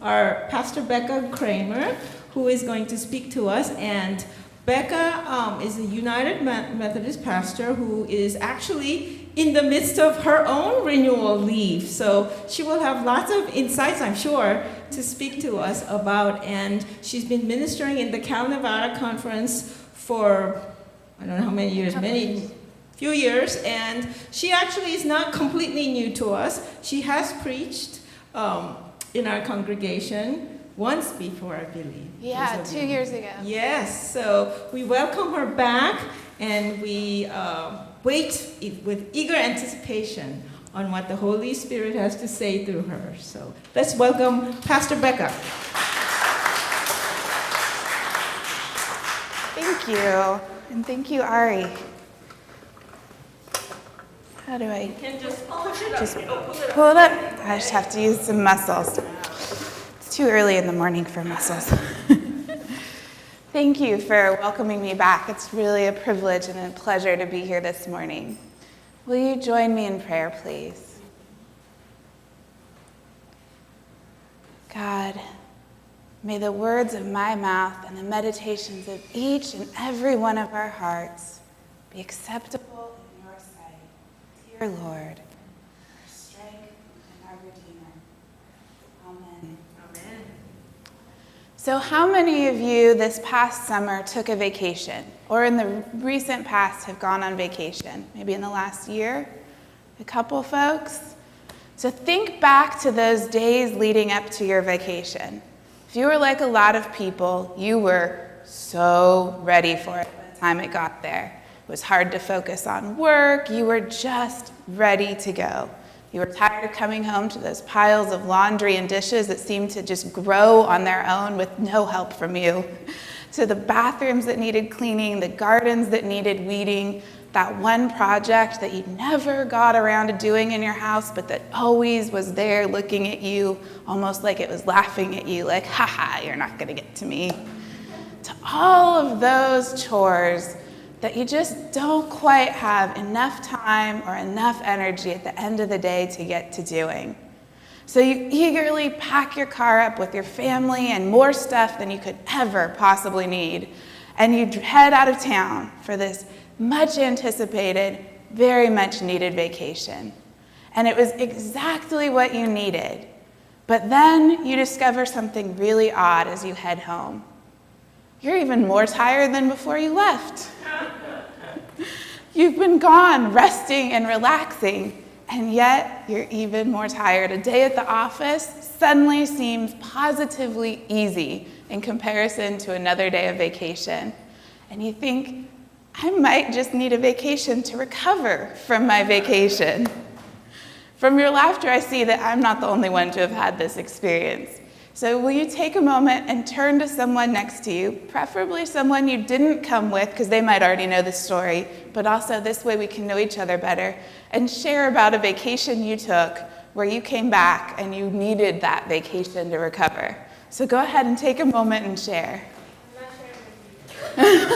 our Pastor Becca Kramer, who is going to speak to us. And Becca is a United Methodist pastor who is actually in the midst of her own renewal leave. So she will have lots of insights, I'm sure, to speak to us about. And she's been ministering in the Cal Nevada Conference for, I don't know how many years, few years. And she actually is not completely new to us. She has preached in our congregation once before, I believe. Yeah, 2 years ago. Yes, so we welcome her back, and we wait with eager anticipation on what the Holy Spirit has to say through her. So let's welcome Pastor Becca. Thank you, and thank you, Ari. How do I? You can just push it up. Just pull it up. I just have to use some muscles. It's too early in the morning for muscles. Thank you for welcoming me back. It's really a privilege and a pleasure to be here this morning. Will you join me in prayer, please? God, may the words of my mouth and the meditations of each and every one of our hearts be acceptable in your sight, dear Lord, our strength and our Redeemer. Amen. Amen. So how many of you this past summer took a vacation, or in the recent past have gone on vacation? Maybe in the last year? A couple folks? So think back to those days leading up to your vacation. If you were like a lot of people, you were so ready for it by the time it got there. It was hard to focus on work. You were just ready to go. You were tired of coming home to those piles of laundry and dishes that seemed to just grow on their own with no help from you, to the bathrooms that needed cleaning, the gardens that needed weeding, that one project that you never got around to doing in your house, but that always was there looking at you, almost like it was laughing at you, like, ha, you're not gonna get to me. To all of those chores that you just don't quite have enough time or enough energy at the end of the day to get to doing. So you eagerly pack your car up with your family and more stuff than you could ever possibly need, and you head out of town for this much anticipated, very much needed vacation. And it was exactly what you needed. But then you discover something really odd as you head home. You're even more tired than before you left. You've been gone resting and relaxing, and yet you're even more tired. A day at the office suddenly seems positively easy in comparison to another day of vacation. And you think, I might just need a vacation to recover from my vacation. From your laughter, I see that I'm not the only one to have had this experience. So will you take a moment and turn to someone next to you, preferably someone you didn't come with because they might already know the story, but also this way we can know each other better, and share about a vacation you took where you came back and you needed that vacation to recover. So go ahead and take a moment and share. I'm not sharing with you.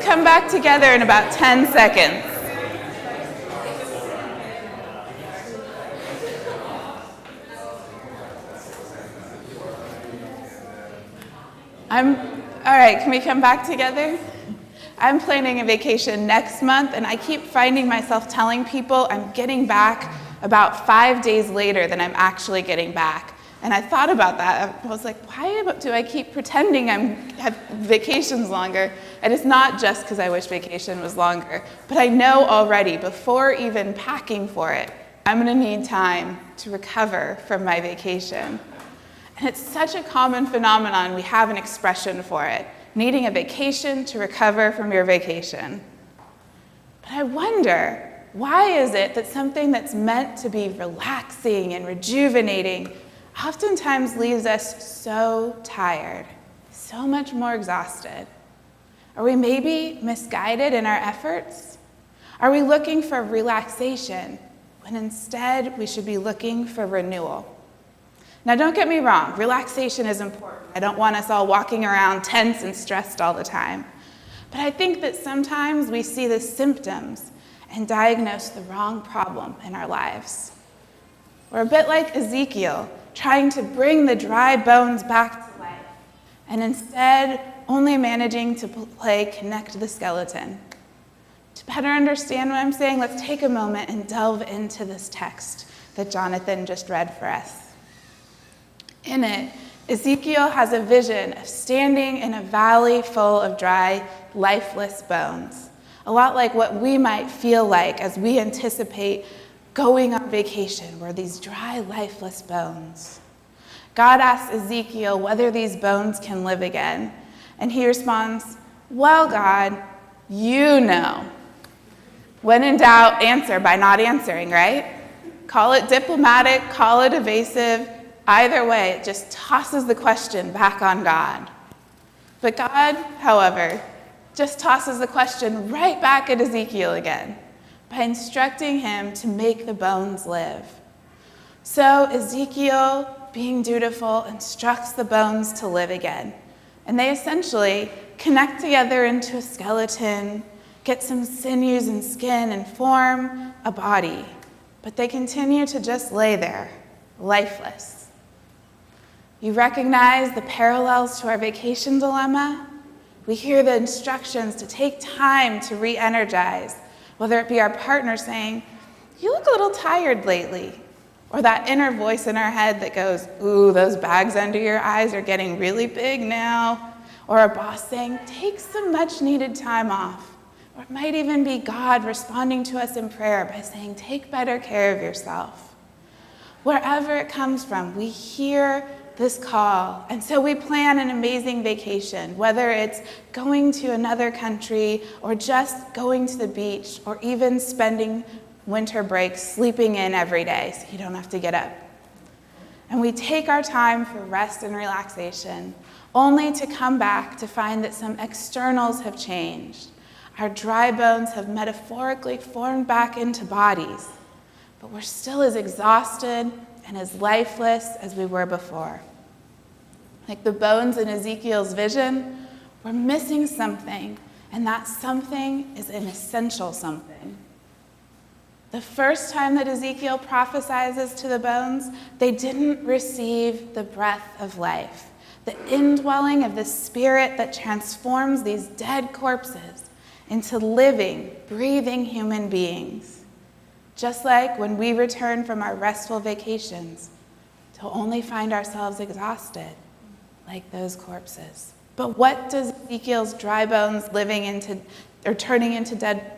Come back together in about 10 seconds. All right, can we come back together? I'm planning a vacation next month, and I keep finding myself telling people I'm getting back about 5 days later than I'm actually getting back. And I thought about that. I was like, why do I keep pretending I have vacations longer? And it's not just because I wish vacation was longer, but I know already, before even packing for it, I'm going to need time to recover from my vacation. And it's such a common phenomenon, we have an expression for it, needing a vacation to recover from your vacation. But I wonder, why is it that something that's meant to be relaxing and rejuvenating oftentimes leaves us so tired, so much more exhausted? Are we maybe misguided in our efforts? Are we looking for relaxation when instead we should be looking for renewal? Now, don't get me wrong, relaxation is important. I don't want us all walking around tense and stressed all the time. But I think that sometimes we see the symptoms and diagnose the wrong problem in our lives. We're a bit like Ezekiel, trying to bring the dry bones back to life, and instead only managing to play connect the skeleton. To better understand what I'm saying, let's take a moment and delve into this text that Jonathan just read for us. In it, Ezekiel has a vision of standing in a valley full of dry, lifeless bones, a lot like what we might feel like as we anticipate going on vacation, were these dry, lifeless bones. God asks Ezekiel whether these bones can live again, and he responds, well, God, you know. When in doubt, answer by not answering, right? Call it diplomatic, call it evasive. Either way, it just tosses the question back on God. But God, however, just tosses the question right back at Ezekiel again by instructing him to make the bones live. So Ezekiel, being dutiful, instructs the bones to live again. And they essentially connect together into a skeleton, get some sinews and skin, and form a body. But they continue to just lay there, lifeless. You recognize the parallels to our vacation dilemma? We hear the instructions to take time to re-energize, whether it be our partner saying, you look a little tired lately, or that inner voice in our head that goes, ooh, those bags under your eyes are getting really big now, or a boss saying, take some much needed time off. Or it might even be God responding to us in prayer by saying, take better care of yourself. Wherever it comes from, we hear this call. And so we plan an amazing vacation, whether it's going to another country or just going to the beach or even spending winter breaks sleeping in every day so you don't have to get up. And we take our time for rest and relaxation, only to come back to find that some externals have changed. Our dry bones have metaphorically formed back into bodies, but we're still as exhausted and as lifeless as we were before. Like the bones in Ezekiel's vision, we're missing something, and that something is an essential something. The first time that Ezekiel prophesies to the bones, they didn't receive the breath of life, the indwelling of the spirit that transforms these dead corpses into living, breathing human beings. Just like when we return from our restful vacations to only find ourselves exhausted, like those corpses. But what does Ezekiel's dry bones turning into dead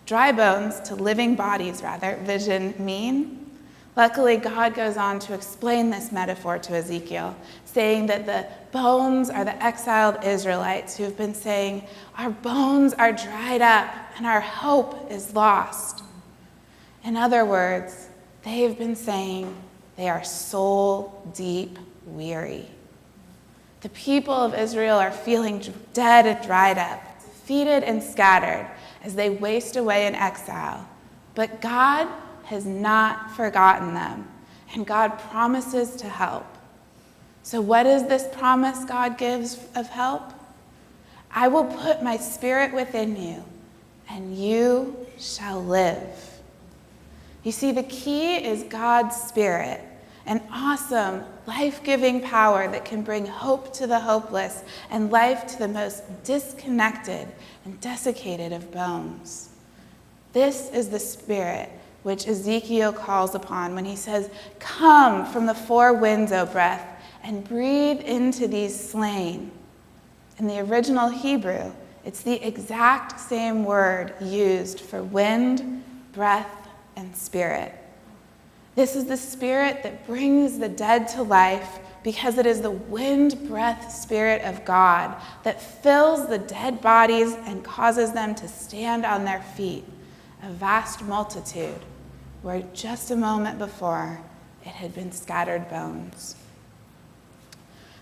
dry bones to living bodies, vision mean? Luckily, God goes on to explain this metaphor to Ezekiel, saying that the bones are the exiled Israelites who have been saying, our bones are dried up and our hope is lost. In other words, they have been saying they are soul deep weary. The people of Israel are feeling dead and dried up, defeated and scattered as they waste away in exile. But God has not forgotten them, and God promises to help. So what is this promise God gives of help? I will put my spirit within you, and you shall live. You see, the key is God's spirit, an awesome, life-giving power that can bring hope to the hopeless and life to the most disconnected and desiccated of bones. This is the Spirit which Ezekiel calls upon when he says, "Come from the four winds, O breath, and breathe into these slain." In the original Hebrew, it's the exact same word used for wind, breath, and spirit. This is the Spirit that brings the dead to life because it is the wind, breath, Spirit of God that fills the dead bodies and causes them to stand on their feet, a vast multitude, where just a moment before it had been scattered bones.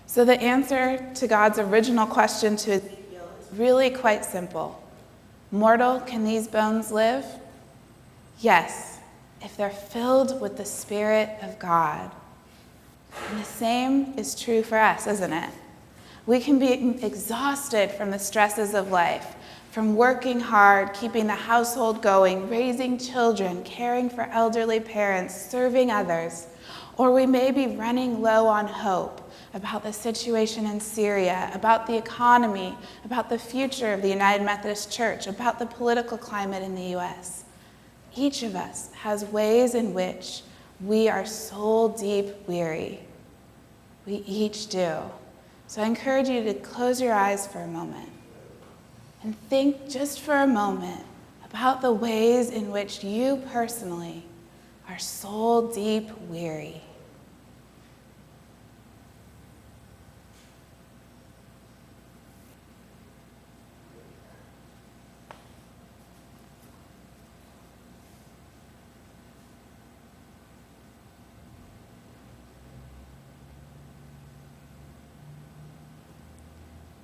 So the answer to God's original question to Ezekiel is really quite simple. Mortal, can these bones live? Yes, if they're filled with the Spirit of God. And the same is true for us, isn't it? We can be exhausted from the stresses of life, from working hard, keeping the household going, raising children, caring for elderly parents, serving others. Or we may be running low on hope about the situation in Syria, about the economy, about the future of the United Methodist Church, about the political climate in the U.S. Each of us has ways in which we are soul-deep weary. We each do. So I encourage you to close your eyes for a moment and think just for a moment about the ways in which you personally are soul-deep weary.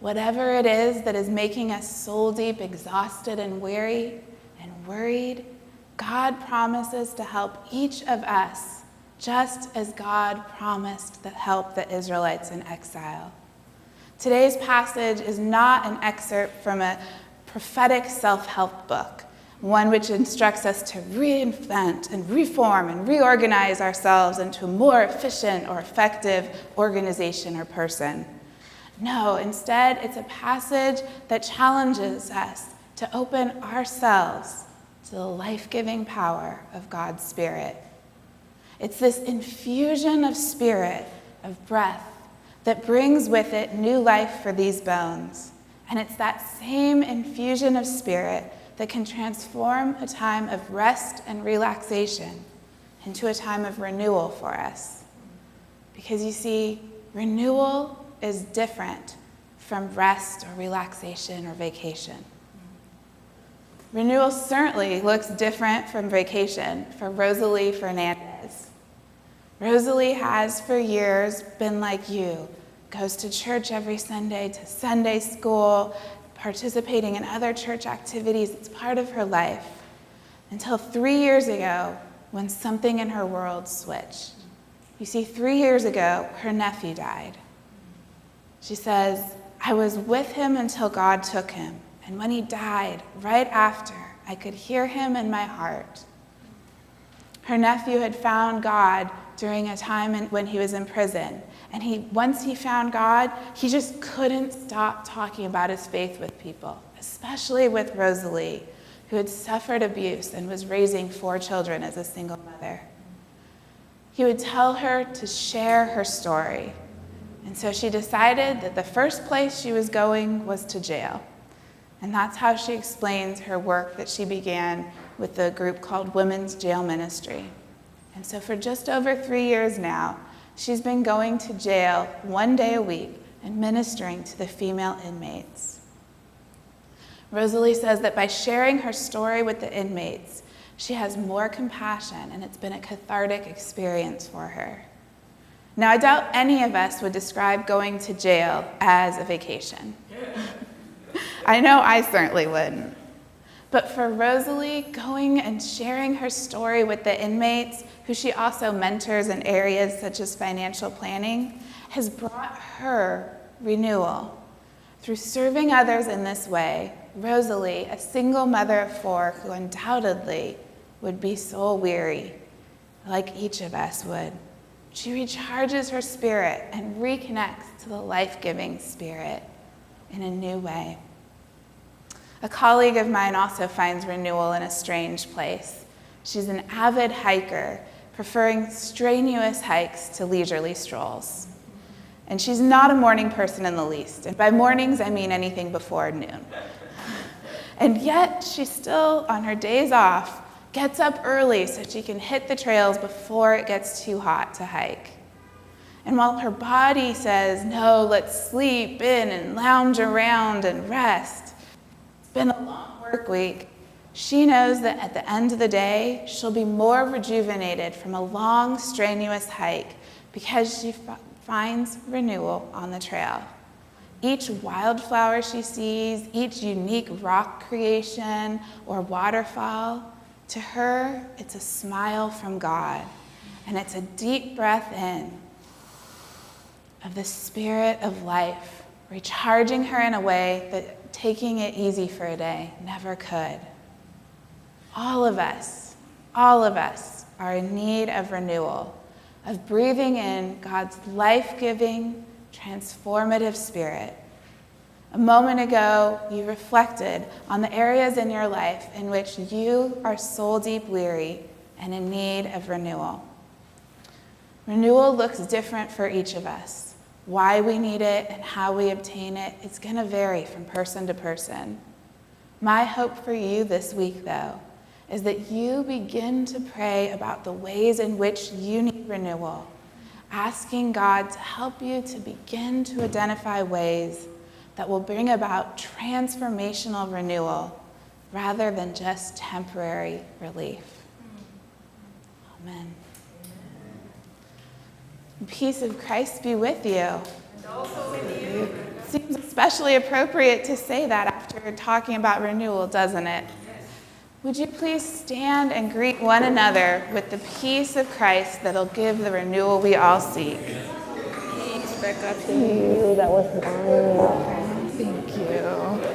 Whatever it is that is making us soul-deep, exhausted, and weary and worried, God promises to help each of us, just as God promised to help the Israelites in exile. Today's passage is not an excerpt from a prophetic self-help book, one which instructs us to reinvent and reform and reorganize ourselves into a more efficient or effective organization or person. No, instead, it's a passage that challenges us to open ourselves to the life-giving power of God's Spirit. It's this infusion of spirit, of breath, that brings with it new life for these bones. And it's that same infusion of spirit that can transform a time of rest and relaxation into a time of renewal for us. Because you see, renewal is different from rest or relaxation or vacation. Renewal certainly looks different from vacation for Rosalie Fernandez. Rosalie has for years been like you, goes to church every Sunday, to Sunday school, participating in other church activities. It's part of her life. Until 3 years ago, when something in her world switched. You see, 3 years ago, her nephew died. She says, "I was with him until God took him. And when he died, right after, I could hear him in my heart." Her nephew had found God during a time when he was in prison. And once he found God, he just couldn't stop talking about his faith with people, especially with Rosalie, who had suffered abuse and was raising 4 children as a single mother. He would tell her to share her story. And so she decided that the first place she was going was to jail. And that's how she explains her work that she began with the group called Women's Jail Ministry. And so for just over 3 years now, she's been going to jail 1 day a week and ministering to the female inmates. Rosalie says that by sharing her story with the inmates, she has more compassion, and it's been a cathartic experience for her. Now, I doubt any of us would describe going to jail as a vacation. I know I certainly wouldn't. But for Rosalie, going and sharing her story with the inmates, who she also mentors in areas such as financial planning, has brought her renewal. Through serving others in this way, Rosalie, a single mother of 4 who undoubtedly would be soul weary, like each of us would, She recharges her spirit and reconnects to the life-giving Spirit in a new way. A colleague of mine also finds renewal in a strange place. She's an avid hiker, preferring strenuous hikes to leisurely strolls. And she's not a morning person in the least. And by mornings, I mean anything before noon. And yet, she still, on her days off, gets up early so she can hit the trails before it gets too hot to hike. And while her body says, no, let's sleep in and lounge around and rest, it's been a long work week, she knows that at the end of the day, she'll be more rejuvenated from a long, strenuous hike because she finds renewal on the trail. Each wildflower she sees, each unique rock creation or waterfall, to her, it's a smile from God, and it's a deep breath in of the Spirit of life, recharging her in a way that taking it easy for a day never could. All of us are in need of renewal, of breathing in God's life-giving, transformative Spirit. A moment ago, you reflected on the areas in your life in which you are soul-deep weary and in need of renewal. Renewal looks different for each of us. Why we need it and how we obtain it is going to vary from person to person. My hope for you this week, though, is that you begin to pray about the ways in which you need renewal, asking God to help you to begin to identify ways that will bring about transformational renewal rather than just temporary relief. Amen. The peace of Christ be with you. And also with you. It seems especially appropriate to say that after talking about renewal, doesn't it? Yes. Would you please stand and greet one another with the peace of Christ that'll give the renewal we all seek. Peace, Becca. You that was on. Thank you.